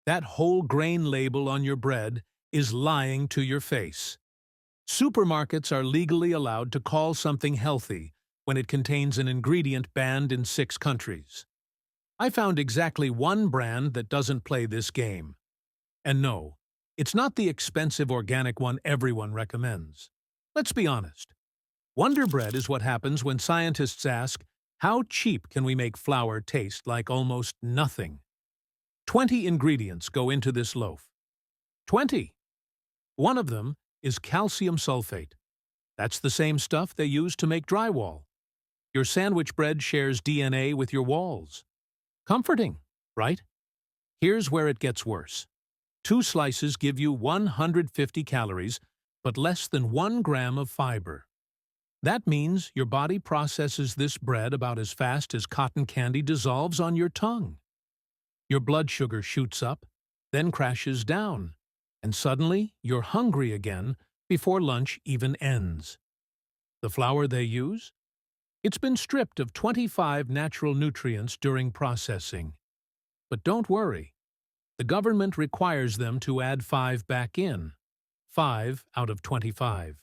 That whole grain label on your bread is lying to your face. Supermarkets are legally allowed to call something healthy when it contains an ingredient banned in 6 countries. I found exactly one brand that doesn't play this game. And no, it's not the expensive organic one everyone recommends. Let's be honest. Wonderbread is what happens when scientists ask, how cheap can we make flour taste like almost nothing? 20 ingredients go into this loaf. 20! One of them is calcium sulfate. That's the same stuff they use to make drywall. Your sandwich bread shares DNA with your walls. Comforting, right? Here's where it gets worse. 2 slices give you 150 calories, but less than 1 gram of fiber. That means your body processes this bread about as fast as cotton candy dissolves on your tongue. Your blood sugar shoots up, then crashes down, and suddenly you're hungry again before lunch even ends. The flour they use? It's been stripped of 25 natural nutrients during processing. But don't worry. The government requires them to add 5 back in. 5 out of 25.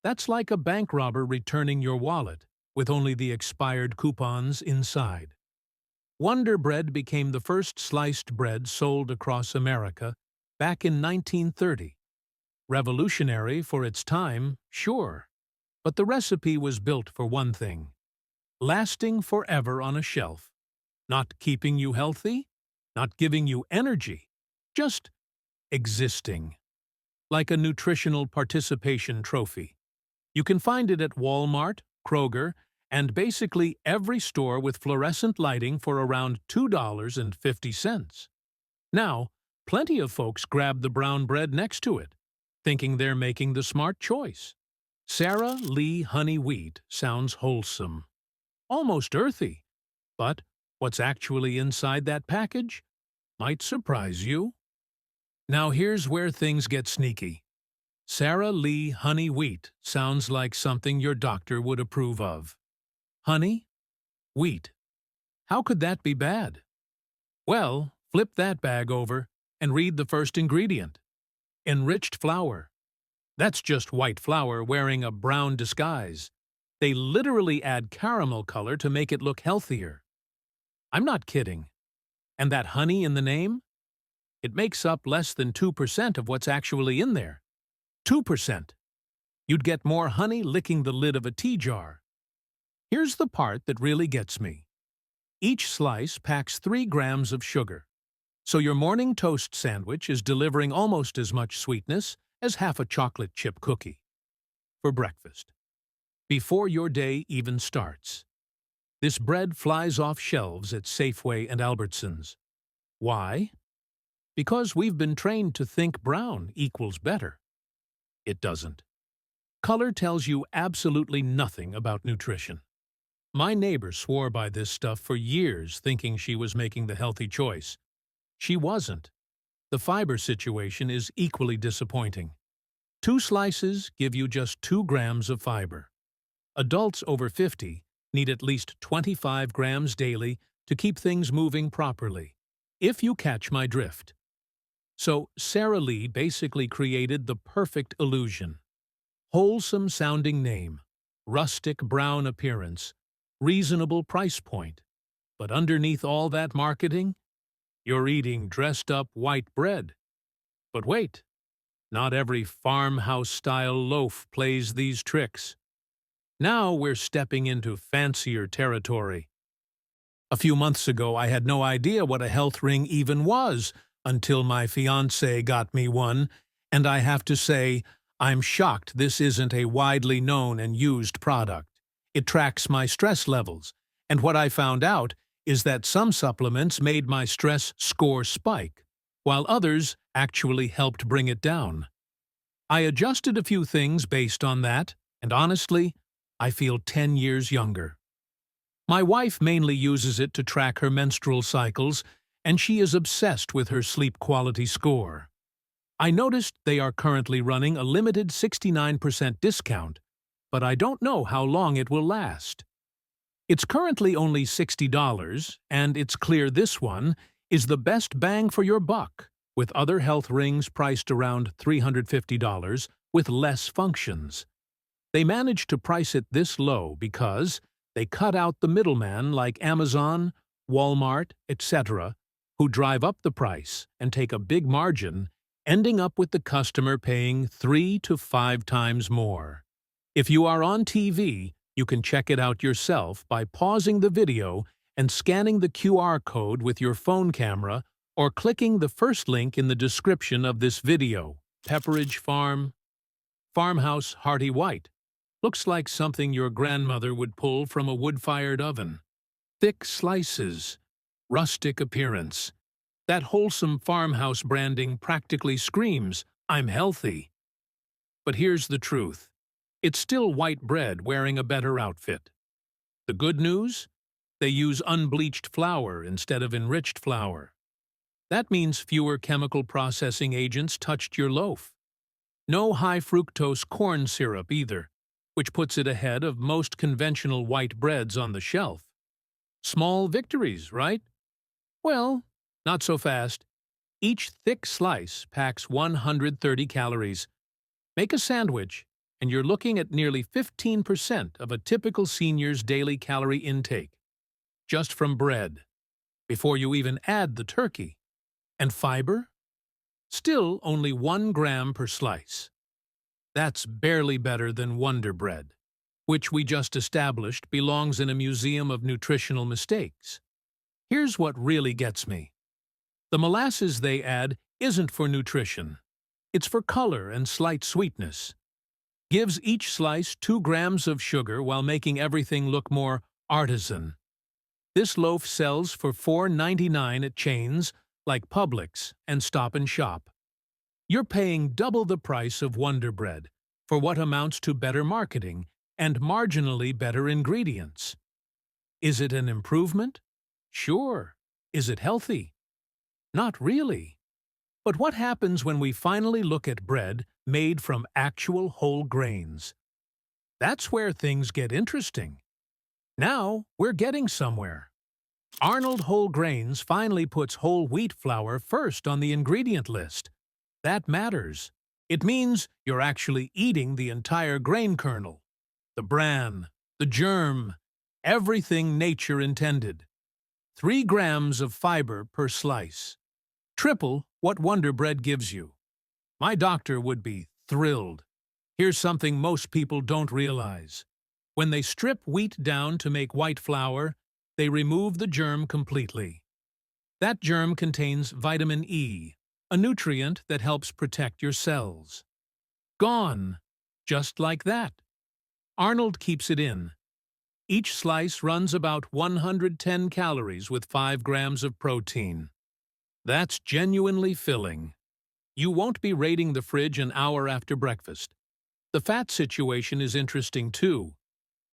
That's like a bank robber returning your wallet, with only the expired coupons inside. Wonderbread became the first sliced bread sold across America back in 1930. Revolutionary for its time, sure, but the recipe was built for one thing: lasting forever on a shelf. Not keeping you healthy, not giving you energy, just existing. Like a nutritional participation trophy. You can find it at Walmart, Kroger, and basically every store with fluorescent lighting for around $2.50. Now, plenty of folks grab the brown bread next to it, thinking they're making the smart choice. Sara Lee honey wheat sounds wholesome, almost earthy, but what's actually inside that package might surprise you. Now here's where things get sneaky. Sara Lee honey wheat sounds like something your doctor would approve of. Honey? Wheat. How could that be bad? Well, flip that bag over and read the first ingredient. Enriched flour. That's just white flour wearing a brown disguise. They literally add caramel color to make it look healthier. I'm not kidding. And that honey in the name? It makes up less than 2% of what's actually in there. 2%. You'd get more honey licking the lid of a tea jar. Here's the part that really gets me. Each slice packs 3 grams of sugar. So your morning toast sandwich is delivering almost as much sweetness as half a chocolate chip cookie. For breakfast. Before your day even starts. This bread flies off shelves at Safeway and Albertsons. Why? Because we've been trained to think brown equals better. It doesn't. Color tells you absolutely nothing about nutrition. My neighbor swore by this stuff for years, thinking she was making the healthy choice. She wasn't. The fiber situation is equally disappointing. 2 slices give you just 2 grams of fiber. Adults over 50 need at least 25 grams daily to keep things moving properly, if you catch my drift. So Sara Lee basically created the perfect illusion. Wholesome-sounding name, rustic brown appearance, reasonable price point. But underneath all that marketing, you're eating dressed-up white bread. But wait, not every farmhouse-style loaf plays these tricks. Now we're stepping into fancier territory. A few months ago, I had no idea what a health ring even was, until my fiancé got me one, and I have to say, I'm shocked this isn't a widely known and used product. It tracks my stress levels, and what I found out is that some supplements made my stress score spike, while others actually helped bring it down. I adjusted a few things based on that, and honestly, I feel 10 years younger. My wife mainly uses it to track her menstrual cycles, and she is obsessed with her sleep quality score. I noticed they are currently running a limited 69% discount, but I don't know how long it will last. It's currently only $60, and it's clear this one, is the best bang for your buck, with other health rings priced around $350 with less functions. They managed to price it this low because they cut out the middleman like Amazon, Walmart, etc., who drive up the price and take a big margin, ending up with the customer paying 3 to 5 times more. If you are on TV, you can check it out yourself by pausing the video and scanning the QR code with your phone camera or clicking the first link in the description of this video. Pepperidge Farm Farmhouse Hearty White. Looks like something your grandmother would pull from a wood-fired oven. Thick slices, rustic appearance. That wholesome farmhouse branding practically screams, "I'm healthy." But here's the truth. It's still white bread wearing a better outfit. The good news? They use unbleached flour instead of enriched flour. That means fewer chemical processing agents touched your loaf. No high-fructose corn syrup either, which puts it ahead of most conventional white breads on the shelf. Small victories, right? Well, not so fast. Each thick slice packs 130 calories. Make a sandwich, and you're looking at nearly 15% of a typical senior's daily calorie intake, just from bread, before you even add the turkey. And fiber? Still only 1 gram per slice. That's barely better than Wonderbread, which we just established belongs in a museum of nutritional mistakes. Here's what really gets me. The molasses they add isn't for nutrition. It's for color and slight sweetness. Gives each slice 2 grams of sugar while making everything look more artisan. This loaf sells for $4.99 at chains like Publix and Stop and Shop. You're paying double the price of Wonderbread for what amounts to better marketing and marginally better ingredients. Is it an improvement? Sure. Is it healthy? Not really. But what happens when we finally look at bread made from actual whole grains? That's where things get interesting. Now we're getting somewhere. Arnold Whole Grains finally puts whole wheat flour first on the ingredient list. That matters. It means you're actually eating the entire grain kernel, the bran, the germ, everything nature intended. 3 grams of fiber per slice. Triple what Wonderbread gives you. My doctor would be thrilled. Here's something most people don't realize. When they strip wheat down to make white flour, they remove the germ completely. That germ contains vitamin E, a nutrient that helps protect your cells. Gone, just like that. Arnold keeps it in. Each slice runs about 110 calories with 5 grams of protein. That's genuinely filling. You won't be raiding the fridge an hour after breakfast. The fat situation is interesting too.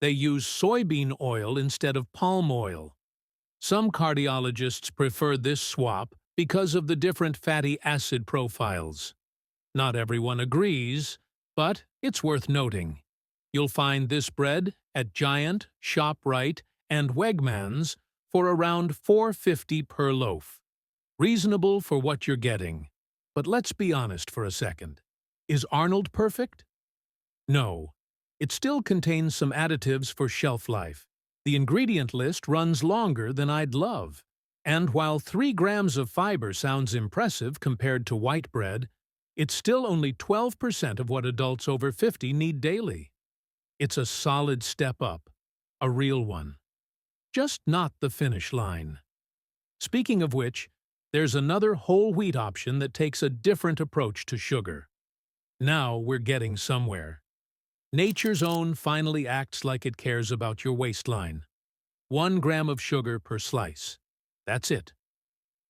They use soybean oil instead of palm oil. Some cardiologists prefer this swap because of the different fatty acid profiles. Not everyone agrees, but it's worth noting. You'll find this bread at Giant, ShopRite, and Wegmans for around $4.50 per loaf. Reasonable for what you're getting. But let's be honest for a second. Is Arnold perfect? No. It still contains some additives for shelf life. The ingredient list runs longer than I'd love. And while 3 grams of fiber sounds impressive compared to white bread, it's still only 12% of what adults over 50 need daily. It's a solid step up, a real one. Just not the finish line. Speaking of which, there's another whole wheat option that takes a different approach to sugar. Now we're getting somewhere. Nature's Own finally acts like it cares about your waistline. 1 gram of sugar per slice. That's it.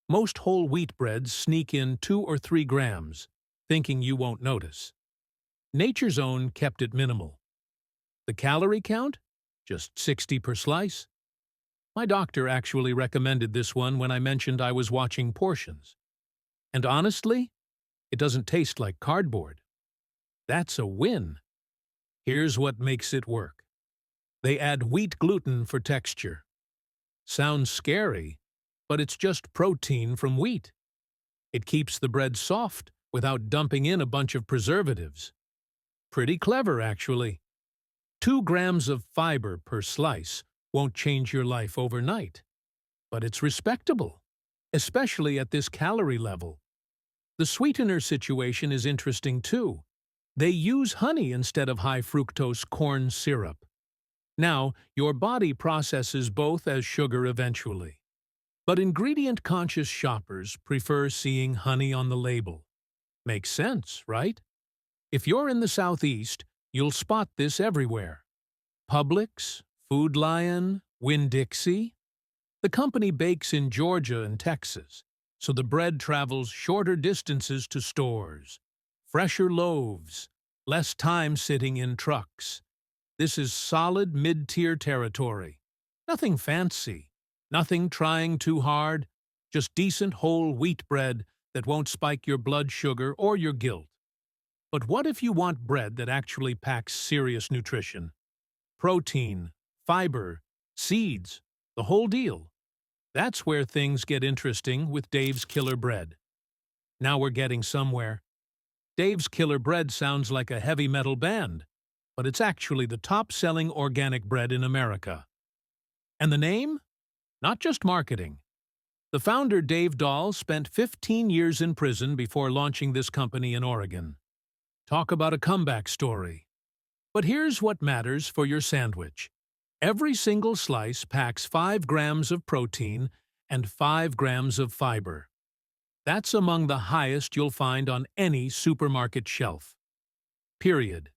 Most whole wheat breads sneak in 2 or 3 grams, thinking you won't notice. Nature's Own kept it minimal. The calorie count? Just 60 per slice. My doctor actually recommended this one when I mentioned I was watching portions. And honestly, it doesn't taste like cardboard. That's a win. Here's what makes it work. They add wheat gluten for texture. Sounds scary, but it's just protein from wheat. It keeps the bread soft without dumping in a bunch of preservatives. Pretty clever, actually. 2 grams of fiber per slice won't change your life overnight, but it's respectable, especially at this calorie level. The sweetener situation is interesting too. They use honey instead of high-fructose corn syrup. Now, your body processes both as sugar eventually. But ingredient-conscious shoppers prefer seeing honey on the label. Makes sense, right? If you're in the Southeast, you'll spot this everywhere. Publix, Food Lion, Winn-Dixie. The company bakes in Georgia and Texas, so the bread travels shorter distances to stores. Fresher loaves, less time sitting in trucks. This is solid mid-tier territory. Nothing fancy, nothing trying too hard, just decent whole wheat bread that won't spike your blood sugar or your guilt. But what if you want bread that actually packs serious nutrition? Protein, fiber, seeds, the whole deal. That's where things get interesting with Dave's Killer Bread. Now we're getting somewhere. Dave's Killer Bread sounds like a heavy metal band, but it's actually the top-selling organic bread in America. And the name? Not just marketing. The founder, Dave Dahl, spent 15 years in prison before launching this company in Oregon. Talk about a comeback story. But here's what matters for your sandwich. Every single slice packs 5 grams of protein and 5 grams of fiber. That's among the highest you'll find on any supermarket shelf. Period.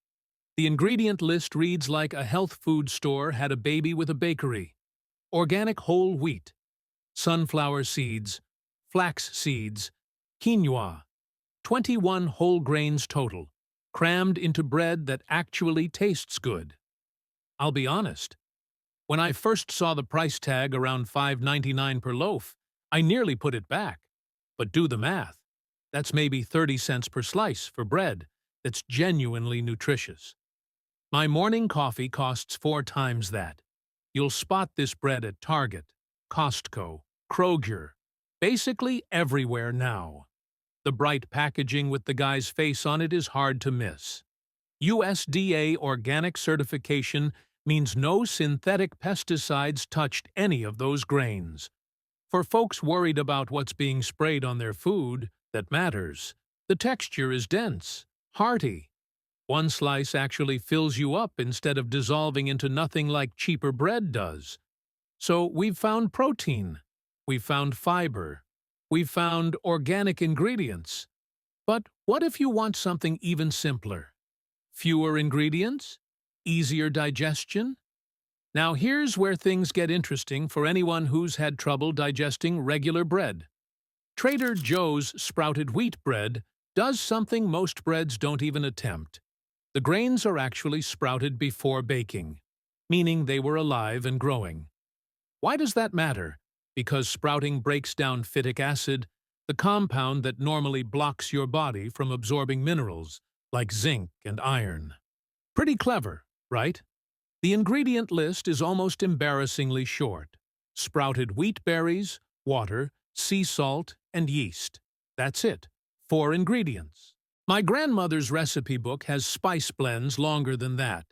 The ingredient list reads like a health food store had a baby with a bakery. Organic whole wheat, sunflower seeds, flax seeds, quinoa, 21 whole grains total, crammed into bread that actually tastes good. I'll be honest. When I first saw the price tag around $5.99 per loaf, I nearly put it back. But do the math. That's maybe 30 cents per slice for bread that's genuinely nutritious. My morning coffee costs 4 times that. You'll spot this bread at Target, Costco, Kroger, basically everywhere now. The bright packaging with the guy's face on it is hard to miss. USDA organic certification means no synthetic pesticides touched any of those grains. For folks worried about what's being sprayed on their food, that matters. The texture is dense, hearty. One slice actually fills you up instead of dissolving into nothing like cheaper bread does. So we've found protein, we've found fiber, we've found organic ingredients. But what if you want something even simpler? Fewer ingredients? Easier digestion? Now here's where things get interesting for anyone who's had trouble digesting regular bread. Trader Joe's sprouted wheat bread does something most breads don't even attempt. The grains are actually sprouted before baking, meaning they were alive and growing. Why does that matter? Because sprouting breaks down phytic acid, the compound that normally blocks your body from absorbing minerals like zinc and iron. Pretty clever, right? The ingredient list is almost embarrassingly short. Sprouted wheat berries, water, sea salt, and yeast. That's it. 4 ingredients. My grandmother's recipe book has spice blends longer than that.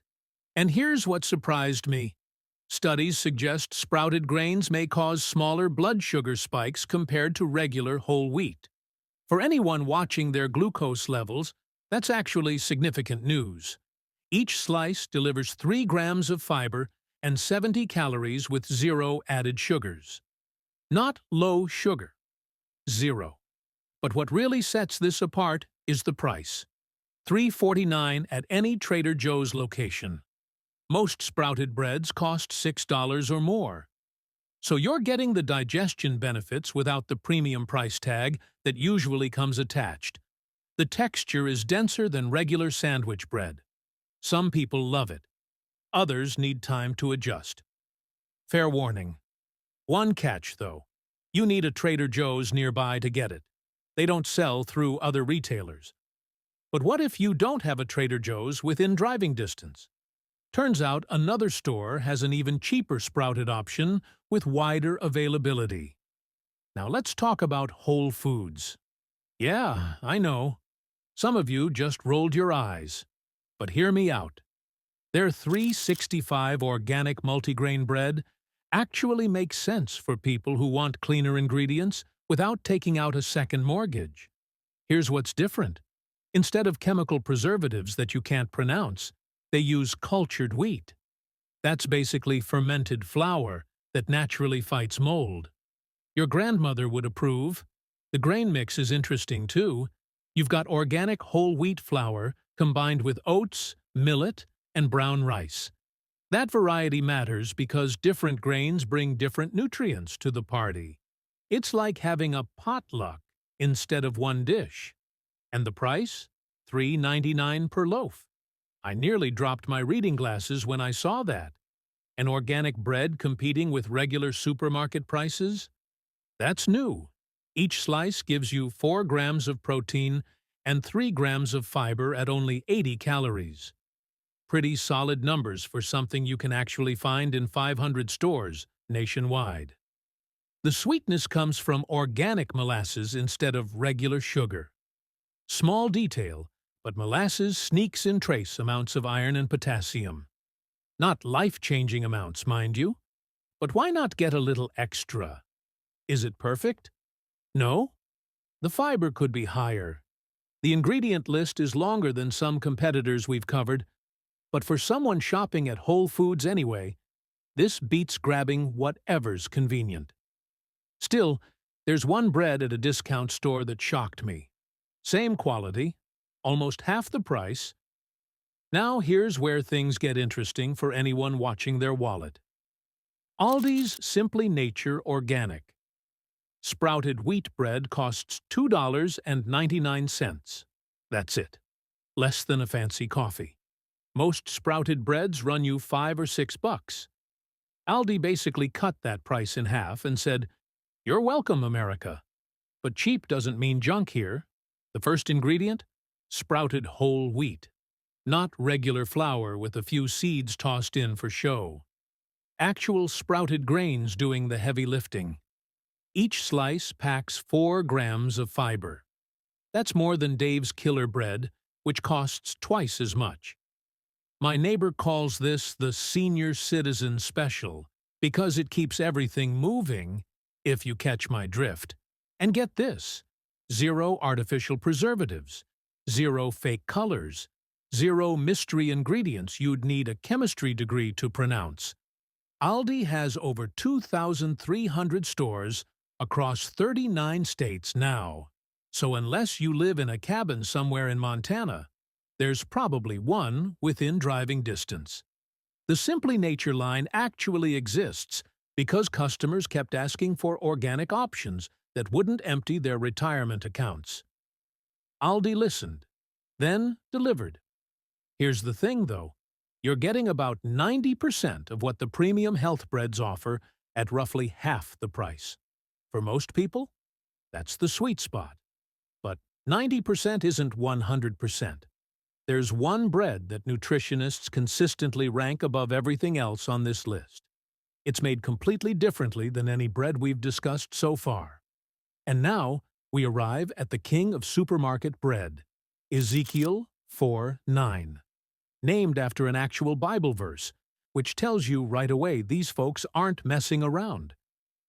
And here's what surprised me. Studies suggest sprouted grains may cause smaller blood sugar spikes compared to regular whole wheat. For anyone watching their glucose levels, that's actually significant news. Each slice delivers 3 grams of fiber and 70 calories with 0 added sugars. Not low sugar. 0. But what really sets this apart is the price. $3.49 at any Trader Joe's location. Most sprouted breads cost $6 or more. So you're getting the digestion benefits without the premium price tag that usually comes attached. The texture is denser than regular sandwich bread. Some people love it. Others need time to adjust. Fair warning. One catch, though. You need a Trader Joe's nearby to get it. They don't sell through other retailers. But what if you don't have a Trader Joe's within driving distance? Turns out another store has an even cheaper sprouted option with wider availability. Now let's talk about whole foods. Yeah, I know. Some of you just rolled your eyes. But hear me out. Their 365 organic multigrain bread actually makes sense for people who want cleaner ingredients without taking out a second mortgage. Here's what's different. Instead of chemical preservatives that you can't pronounce, they use cultured wheat. That's basically fermented flour that naturally fights mold. Your grandmother would approve. The grain mix is interesting too. You've got organic whole wheat flour combined with oats, millet, and brown rice. That variety matters because different grains bring different nutrients to the party. It's like having a potluck instead of one dish. And the price? $3.99 per loaf. I nearly dropped my reading glasses when I saw that. An organic bread competing with regular supermarket prices? That's new. Each slice gives you 4 grams of protein and 3 grams of fiber at only 80 calories. Pretty solid numbers for something you can actually find in 500 stores nationwide. The sweetness comes from organic molasses instead of regular sugar. Small detail, but molasses sneaks in trace amounts of iron and potassium. Not life-changing amounts, mind you. But why not get a little extra? Is it perfect? No? The fiber could be higher. The ingredient list is longer than some competitors we've covered, but for someone shopping at Whole Foods anyway, this beats grabbing whatever's convenient. Still, there's one bread at a discount store that shocked me. Same quality, almost half the price. Now here's where things get interesting for anyone watching their wallet. Aldi's Simply Nature Organic. Sprouted wheat bread costs $2.99. That's it. Less than a fancy coffee. Most sprouted breads run you $5 or $6. Aldi basically cut that price in half and said, "You're welcome, America." But cheap doesn't mean junk here. The first ingredient? Sprouted whole wheat. Not regular flour with a few seeds tossed in for show. Actual sprouted grains doing the heavy lifting. Each slice packs 4 grams of fiber. That's more than Dave's Killer Bread, which costs twice as much. My neighbor calls this the Senior Citizen Special because it keeps everything moving, if you catch my drift. And get this, 0 artificial preservatives, 0 fake colors, 0 mystery ingredients you'd need a chemistry degree to pronounce. Aldi has over 2,300 stores across 39 states now, so unless you live in a cabin somewhere in Montana, there's probably one within driving distance. The Simply Nature line actually exists because customers kept asking for organic options that wouldn't empty their retirement accounts. Aldi listened, then delivered. Here's the thing, though. You're getting about 90% of what the premium health breads offer at roughly half the price. For most people, that's the sweet spot. But 90% isn't 100%. There's one bread that nutritionists consistently rank above everything else on this list. It's made completely differently than any bread we've discussed so far. And now, we arrive at the king of supermarket bread, Ezekiel 4:9, named after an actual Bible verse, which tells you right away these folks aren't messing around.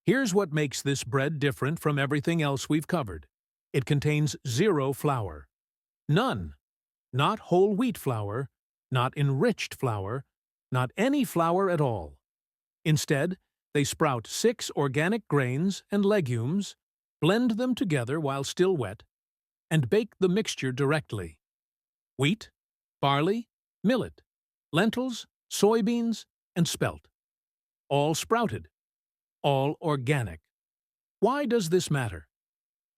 Here's what makes this bread different from everything else we've covered. It contains 0 flour. None. Not whole wheat flour, not enriched flour, not any flour at all. Instead, they sprout 6 organic grains and legumes, blend them together while still wet, and bake the mixture directly. Wheat, barley, millet, lentils, soybeans, and spelt. All sprouted. All organic. Why does this matter?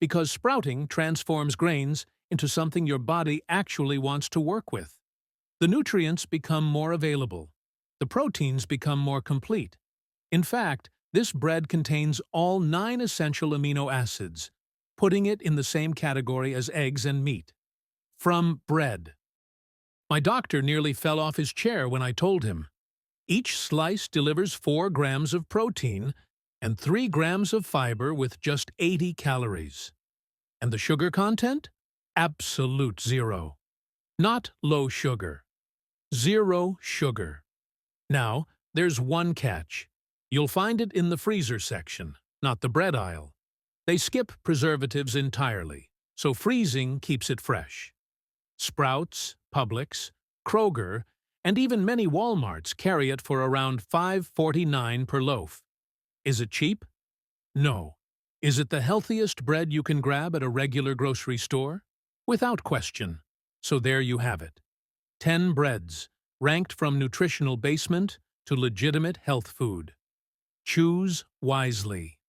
Because sprouting transforms grains into something your body actually wants to work with. The nutrients become more available. The proteins become more complete. In fact, this bread contains all 9 essential amino acids, putting it in the same category as eggs and meat. From bread. My doctor nearly fell off his chair when I told him. Each slice delivers 4 grams of protein and 3 grams of fiber with just 80 calories. And the sugar content? Absolute zero. Not low sugar. Zero sugar. Now, there's one catch. You'll find it in the freezer section, not the bread aisle. They skip preservatives entirely, so freezing keeps it fresh. Sprouts, Publix, Kroger, and even many Walmarts carry it for around $5.49 per loaf. Is it cheap? No. Is it the healthiest bread you can grab at a regular grocery store? Without question. So there you have it. 10 breads, ranked from nutritional basement to legitimate health food. Choose wisely.